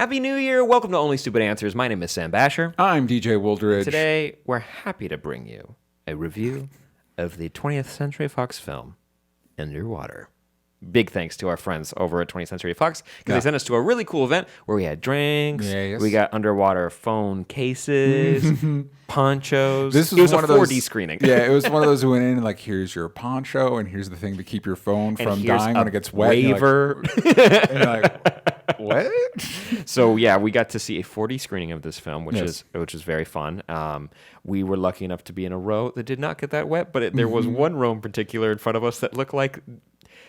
Happy New Year! Welcome to Only Stupid Answers. My name is Sam Bashor. I'm DJ Wooldridge. Today, we're happy to bring you a review of the 20th Century Fox film, Underwater. Big thanks to our friends over at 20th Century Fox because they sent us to a really cool event where we had drinks, we got underwater phone cases, ponchos. This was one a of those 4D screening. Yeah, it was one of those who went in and like, here's your poncho and here's the thing to keep your phone from dying when it gets wet. Waiver. And you're like, what? So yeah, we got to see a 4D screening of this film, which is very fun. We were lucky enough to be in a row that did not get that wet, but there was one row in particular in front of us that looked like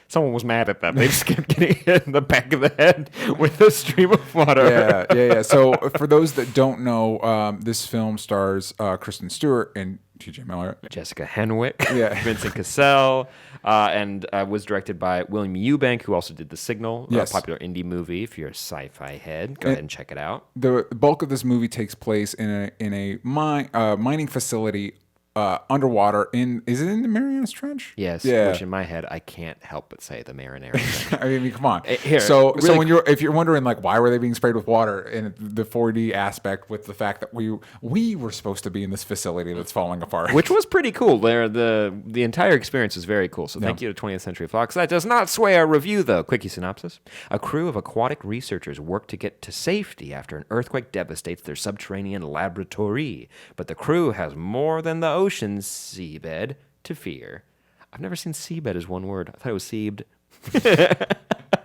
someone was mad at them. They just kept getting hit in the back of the head with a stream of water. Yeah. So for those that don't know, this film stars Kristen Stewart and T.J. Miller, Jessica Henwick, Vincent Cassel, and was directed by William Eubank, who also did The Signal, a popular indie movie. If you're a sci-fi head, go ahead and check it out. The bulk of this movie takes place in a mining facility underwater is it in the Marianas Trench? Yes. Yeah. Which in my head I can't help but say the Marianas Trench. I mean, come on. Here, so if you're wondering like why were they being sprayed with water in the 4D aspect with the fact that we were supposed to be in this facility that's falling apart, which was pretty cool. The entire experience was very cool. So thank you to 20th Century Fox. That does not sway our review though. Quickie synopsis: a crew of aquatic researchers work to get to safety after an earthquake devastates their subterranean laboratory, but the crew has more than the ocean's seabed to fear. I've never seen seabed as one word. I thought it was seabed.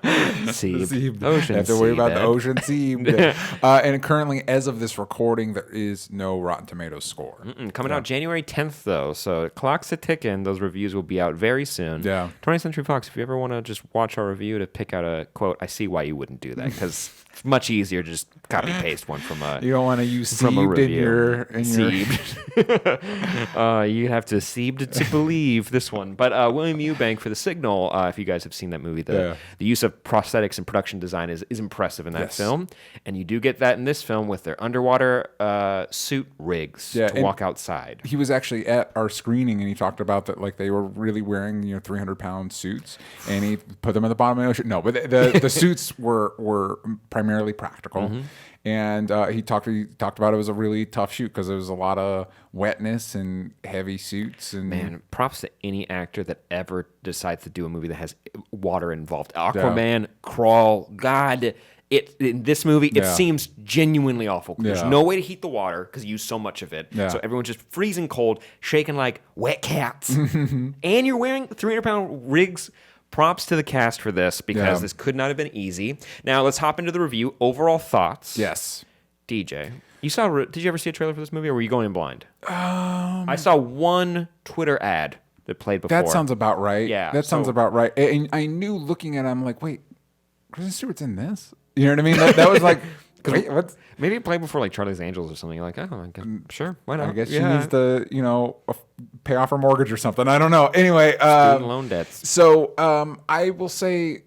Seabed. Ocean. Have to worry about the ocean seabed. And currently, as of this recording, there is no Rotten Tomatoes score. Coming out January 10th, though, so clock's a ticking. Those reviews will be out very soon. Yeah. 20th Century Fox, if you ever want to just watch our review to pick out a quote, I see why you wouldn't do that, because it's much easier to just copy-paste one from a You don't want to use seabed in your... Seabed. You have to seabed to believe this one. But William Eubank for The Signal, if you guys have seen that movie, the use of prosthetics and production design is impressive in that film. And you do get that in this film with their underwater suit rigs to walk outside. He was actually at our screening and he talked about that like they were really wearing 300-pound suits and he put them at the bottom of the ocean. No, but the suits were primarily practical. And he talked about it was a really tough shoot because there was a lot of wetness and heavy suits. And man, props to any actor that ever decides to do a movie that has water involved. Aquaman, Crawl, God, in this movie, it seems genuinely awful. There's no way to heat the water because you use so much of it. So everyone's just freezing cold, shaking like wet cats. And you're wearing 300-pound rigs. Props to the cast for this because this could not have been easy. Now let's hop into the review. Overall thoughts. Yes. DJ, did you ever see a trailer for this movie or were you going in blind? I saw one Twitter ad that played before. That sounds about right. Yeah. That sounds about right. And I knew looking at it, I'm like, wait, Kristen Stewart's in this? You know what I mean? That was like... Wait, what? Maybe it played before like Charlie's Angels or something. You're like, oh, sure, why not? I guess she needs to, pay off her mortgage or something. I don't know. Anyway, student loan debts. So I will say,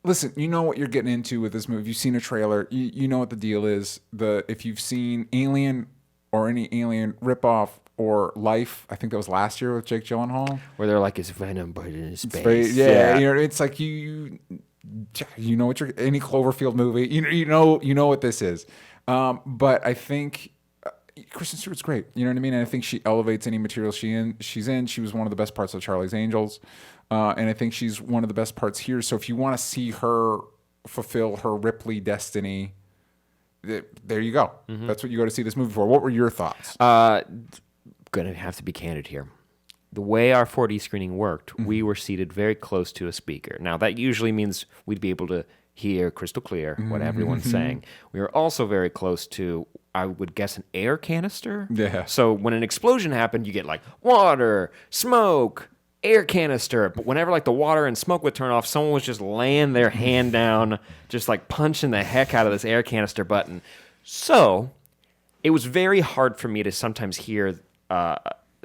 listen, you know what you're getting into with this movie. If you've seen a trailer, you know what the deal is. If you've seen Alien or any Alien ripoff or Life, I think that was last year with Jake Gyllenhaal, where they're like, "Is venom but in space?" Yeah, it's like you know what any Cloverfield movie, you know what this is. But I think Kristen Stewart's great. You know what I mean? And I think she elevates any material she's in. She was one of the best parts of Charlie's Angels. And I think she's one of the best parts here. So if you want to see her fulfill her Ripley destiny, there you go. That's what you go to see this movie for. What were your thoughts? Gonna have to be candid here. The way our 4D screening worked, we were seated very close to a speaker. Now, that usually means we'd be able to hear crystal clear what everyone's saying. We were also very close to, I would guess, an air canister. Yeah. So when an explosion happened, you get like water, smoke, air canister. But whenever like the water and smoke would turn off, someone was just laying their hand down, just like punching the heck out of this air canister button. So it was very hard for me to sometimes hear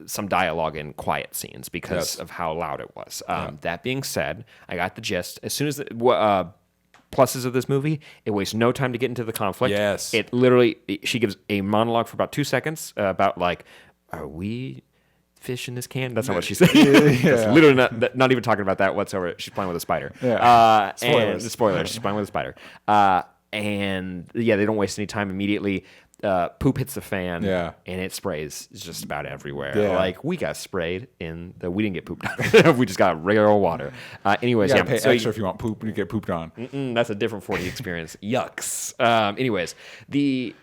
some dialogue in quiet scenes because of how loud it was. That being said, I got the gist. As soon as pluses of this movie, it wastes no time to get into the conflict. Yes. It literally, she gives a monologue for about 2 seconds about like, are we fish in this can? That's not what she said. That's literally not even talking about that whatsoever. She's playing with a spider. Yeah. Spoilers. She's playing with a spider. And yeah, they don't waste any time immediately. Poop hits the fan, Yeah. and it sprays just about everywhere. Yeah. Like we got sprayed we didn't get pooped on. We just got regular old water. Anyways, You yeah. gotta pay So extra if you want poop and you get pooped on. that's a different 4D experience. Yucks. Anyways,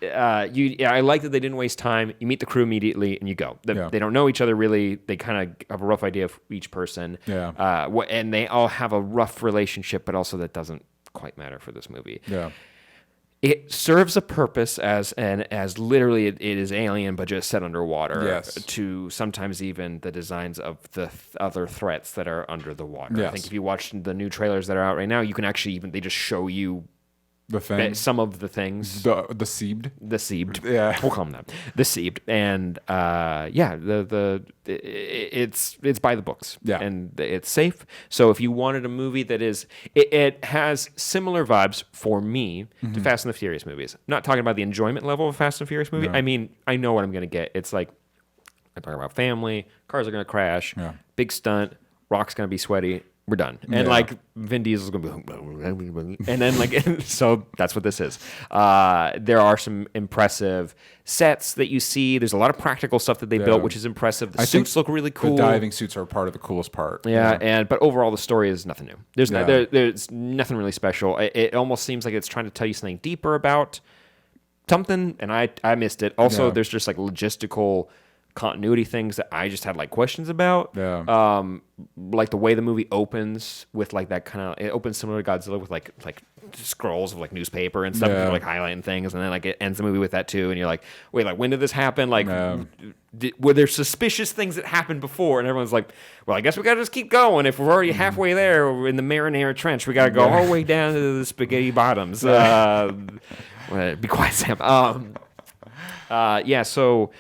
I like that they didn't waste time. You meet the crew immediately, and you go. They don't know each other really. They kind of have a rough idea of each person. Yeah. And they all have a rough relationship, but also that doesn't quite matter for this movie. Yeah. It serves a purpose as literally it is Alien, but just set underwater. Yes. To sometimes even the designs of the other threats that are under the water. Yes. I think if you watch the new trailers that are out right now, you can actually they just show you The thing. some of the things. The seabed. The seabed. Yeah. We'll call them that. The seabed. And it's by the books. Yeah. And it's safe. So if you wanted a movie that is, it has similar vibes for me to Fast and the Furious movies. I'm not talking about the enjoyment level of a Fast and Furious movie. No. I mean, I know what I'm going to get. It's like, I'm talking about family, cars are going to crash, big stunt, Rock's going to be sweaty. We're done. And like Vin Diesel's going to be, and then like, so that's what this is. There are some impressive sets that you see. There's a lot of practical stuff that they built, which is impressive. The suits look really cool. The diving suits are part of the coolest part. Yeah, but overall the story is nothing new. There's nothing really special. It almost seems like it's trying to tell you something deeper about something, and I missed it. Also, there's just like logistical continuity things that I just had like questions about. Yeah. Like the way the movie opens with like that kind of, it opens similar to Godzilla with like scrolls of like newspaper and stuff, like highlighting things, and then like it ends the movie with that too, and you're like, wait, like when did this happen? Like, were there suspicious things that happened before? And everyone's like, well, I guess we gotta just keep going. If we're already halfway there in the Marinara Trench, we gotta go all the way down to the spaghetti bottoms. Be quiet, Sam. So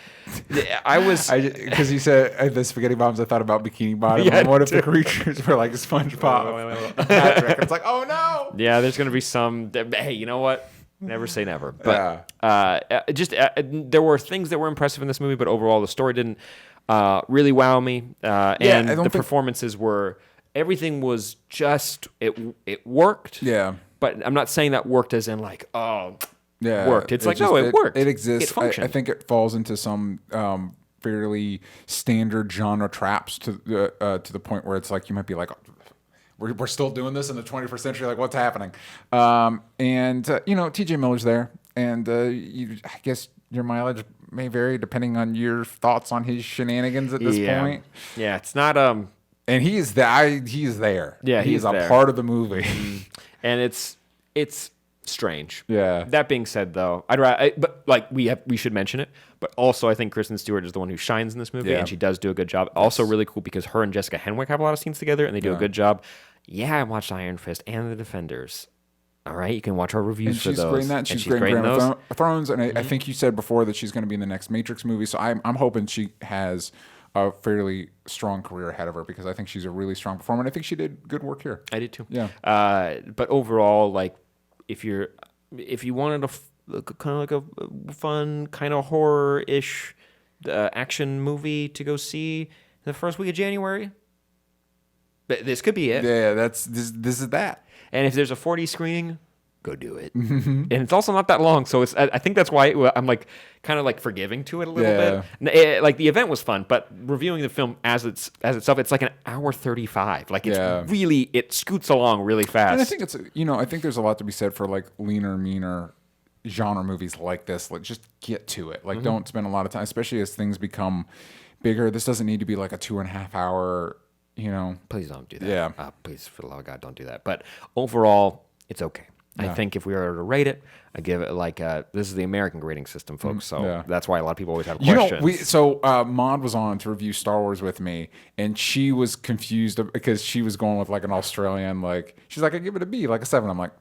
I was because you said the spaghetti bombs. I thought about Bikini Bottom. Yeah, And what if the creatures were like SpongeBob? Patrick. It's like, oh no. Yeah, there's gonna be some. Hey, you know what? Never say never. But there were things that were impressive in this movie, but overall the story didn't really wow me. And the performances were. Everything was just it worked. Yeah. But I'm not saying that worked as in like worked. It's like, just, no, it worked. It exists. It functioned. I think it falls into some fairly standard genre traps to the point where it's like you might be like, we're still doing this in the 21st century. Like, what's happening? T.J. Miller's there, and I guess your mileage may vary depending on your thoughts on his shenanigans at this point. Yeah, it's not And he is there. Yeah, he is there. a part of the movie. And it's strange. Yeah. That being said, though, we should mention it. But also, I think Kristen Stewart is the one who shines in this movie, and she does do a good job. Also, really cool because her and Jessica Henwick have a lot of scenes together, and they do a good job. Yeah, I watched Iron Fist and The Defenders. All right, you can watch our reviews for those. She's great in that. She's great in Game of Thrones, and I think you said before that she's going to be in the next Matrix movie. So I'm hoping she has a fairly strong career ahead of her because I think she's a really strong performer, and I think she did good work here. I did too. Yeah. But overall, like, if you wanted kind of like a fun kind of horror-ish action movie to go see the first week of January, this could be it. Yeah, this is that. And if there's a 4D screening, go do it. And it's also not that long, so I think that's why I'm like kind of like forgiving to it a little bit. Like the event was fun, but reviewing the film as itself, it's like an hour 35. Like it's really, it scoots along really fast. And I think I think there's a lot to be said for like leaner, meaner genre movies like this. Like just get to it. Like don't spend a lot of time, especially as things become bigger. This doesn't need to be like a 2.5 hour. Please don't do that. Yeah. Please, for the love of God, don't do that. But overall, it's okay. I think if we were to rate it, I give it like this is the American grading system, folks. So that's why a lot of people always have questions. Maud was on to review Star Wars with me, and she was confused because she was going with like an Australian, like she's like, I give it a B, like a 7. I'm like,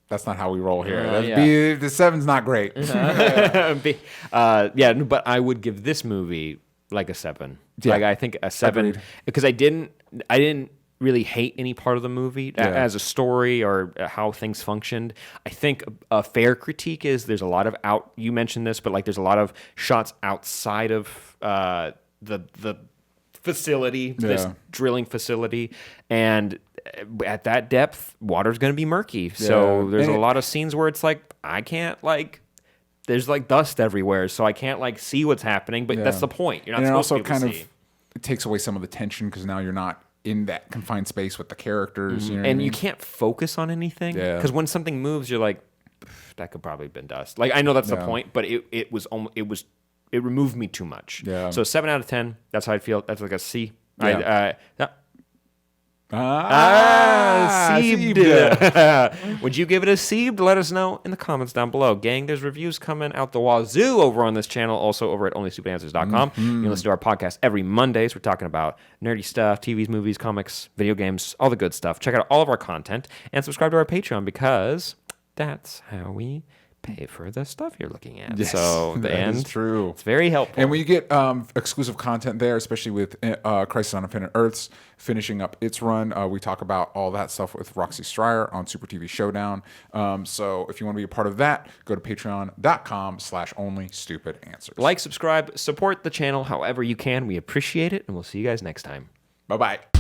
that's not how we roll here. B, the 7's not great. But I would give this movie like a 7. Yeah. Like I think a 7 Agreed. because I didn't really hate any part of the movie as a story or how things functioned. I think a fair critique is there's a lot of you mentioned this, but like there's a lot of shots outside of the facility, this Yeah. drilling facility, and at that depth, water's going to be murky. So Yeah. there's And a lot of scenes where it's like I can't like. There's like dust everywhere, so I can't like see what's happening. But that's the point. You're not and it supposed also to be able kind to of see. it takes away some of the tension because now you're not in that confined space with the characters. You know what I And mean? you can't focus on anything Yeah. because when something moves, you're like, that could probably have been dust. Like I know that's the Yeah. point, but it removed me too much. Yeah. So 7 out of 10. That's how I feel. That's like a C. Yeah. Seabed. Would you give it a Seabed? Let us know in the comments down below. Gang, there's reviews coming out the wazoo over on this channel, also over at onlystupidanswers.com. You can listen to our podcast every Mondays. We're talking about nerdy stuff, TVs, movies, comics, video games, all the good stuff. Check out all of our content and subscribe to our Patreon because that's how we pay for the stuff you're looking at. Yes, So that is true. It's very helpful. And we get exclusive content there, especially with Crisis on Infinite Earths finishing up its run. We talk about all that stuff with Roxy Stryer on Super TV Showdown. So if you want to be a part of that, go to patreon.com/onlystupidanswers. Like, subscribe, support the channel however you can. We appreciate it, and we'll see you guys next time. Bye-bye.